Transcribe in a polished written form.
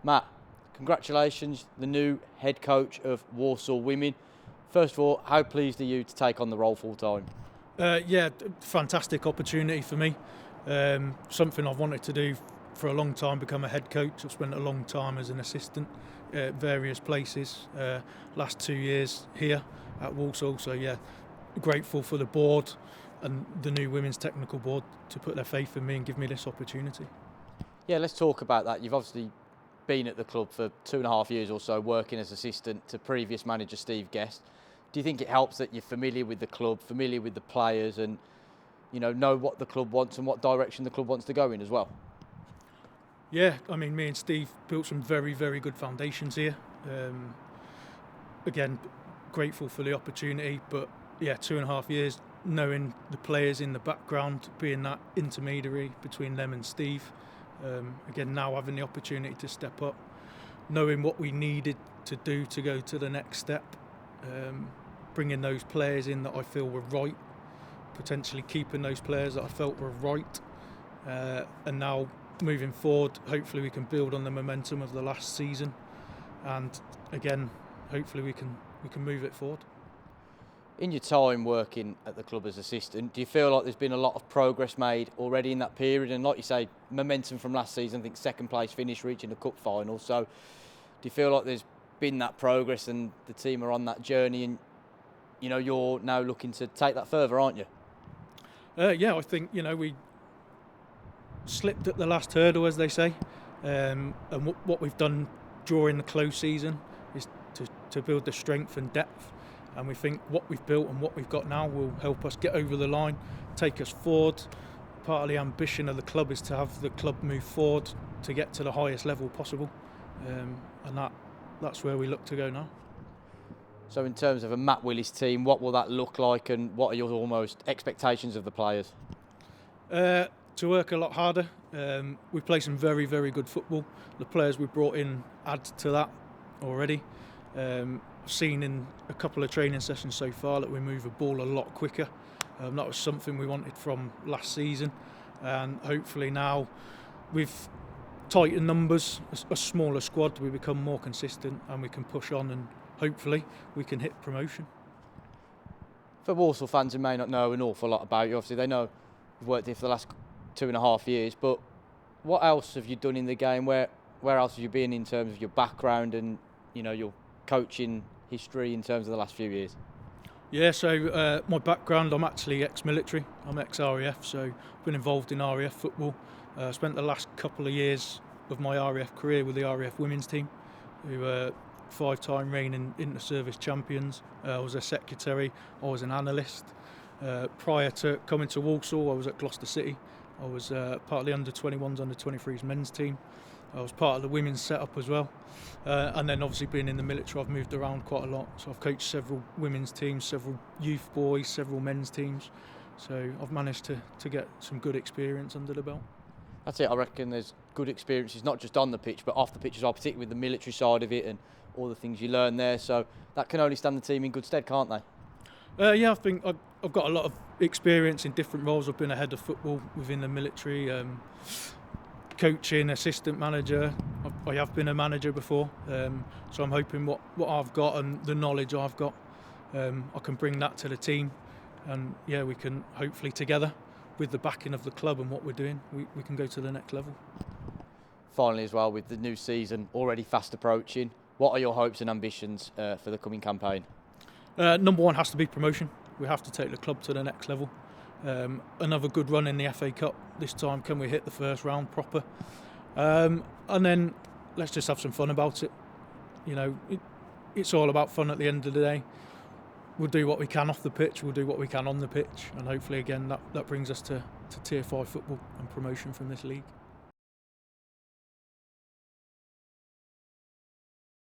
Matt, congratulations, the new head coach of Walsall Women. First of all, how pleased are you to take on the role full time? Fantastic opportunity for me. Something I've wanted to do for a long time, become a head coach. I've spent a long time as an assistant at various places. Last 2 years here at Walsall. So grateful for the board and the new women's technical board to put their faith in me and give me this opportunity. Yeah, let's talk about that. You've obviously been at the club for 2.5 years or so, working as assistant to previous manager Steve Guest. Do you think it helps that you're familiar with the club, familiar with the players, and know what the club wants and what direction the club wants to go in as well? Yeah, I mean, me and Steve built some very, very good foundations here. Again, grateful for the opportunity, but 2.5 years knowing the players in the background, being that intermediary between them and Steve. Again, now having the opportunity to step up, knowing what we needed to do to go to the next step, bringing those players in that I feel were right, potentially keeping those players that I felt were right, and now moving forward, hopefully we can build on the momentum of the last season, and again, hopefully we can move it forward. In your time working at the club as assistant, do you feel like there's been a lot of progress made already in that period? And like you say, momentum from last season, I think second place finish, reaching the cup final. So do you feel like there's been that progress and the team are on that journey, and you're now looking to take that further, aren't you? I think we slipped at the last hurdle, as they say, and what we've done during the close season is to build the strength and depth. And we think what we've built and what we've got now will help us get over the line, take us forward. Part of the ambition of the club is to have the club move forward to get to the highest level possible, and that's where we look to go now. So in terms of a Matt Willis team, what will that look like, and what are your almost expectations of the players? To work a lot harder. We play some very, very good football. The players we brought in add to that already. I've seen in a couple of training sessions so far that we move the ball a lot quicker. That was something we wanted from last season, and hopefully now with tighter numbers, a smaller squad, we become more consistent and we can push on, and hopefully we can hit promotion. For Walsall fans who may not know an awful lot about you, obviously they know you've worked here for the last 2.5 years, but what else have you done in the game? Where else have you been in terms of your background and your coaching history in terms of the last few years? So my background, I'm actually ex-military. I'm ex-RAF, so I've been involved in RAF football. I spent the last couple of years of my RAF career with the RAF women's team, who were 5-time reigning inter-service champions. I was a secretary, I was an analyst. Prior to coming to Walsall, I was at Gloucester City. I was part of the under-21s, under-23s men's team. I was part of the women's setup as well, and then obviously being in the military, I've moved around quite a lot. So I've coached several women's teams, several youth boys, several men's teams. So I've managed to get some good experience under the belt. That's it. I reckon there's good experiences, not just on the pitch, but off the pitch as well, particularly with the military side of it and all the things you learn there. So that can only stand the team in good stead, can't they? I think I've got a lot of experience in different roles. I've been a head of football within the military. Coaching, assistant manager. I have been a manager before, so I'm hoping what I've got and the knowledge I've got, I can bring that to the team, and we can hopefully together with the backing of the club and what we're doing, we can go to the next level. Finally as well, with the new season already fast approaching, what are your hopes and ambitions for the coming campaign? Number one has to be promotion. We have to take the club to the next level. Another good run in the FA Cup. This time, can we hit the first round proper? And then let's just have some fun about it. It's all about fun at the end of the day. We'll do what we can off the pitch, we'll do what we can on the pitch, and hopefully again that brings us to Tier 5 football and promotion from this league.